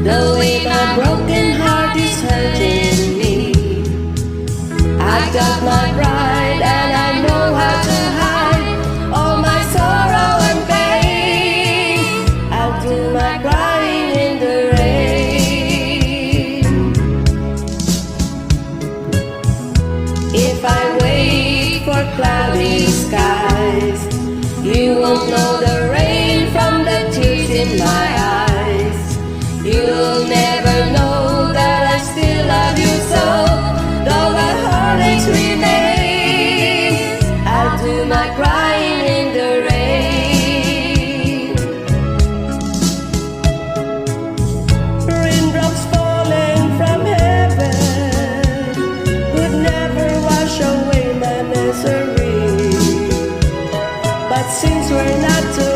The way my broken heart is hurting me. I got my pride and I know how to hide all my sorrow and pain. I'll do my crying in the rain. If I wait for cloudy skies, you won't know the rain from the tears in my eyes. You'll never know that I still love you so, though the heartaches remain. I'll do my crying in the rain. Raindrops falling from heaven would never wash away my misery. But since we're not together,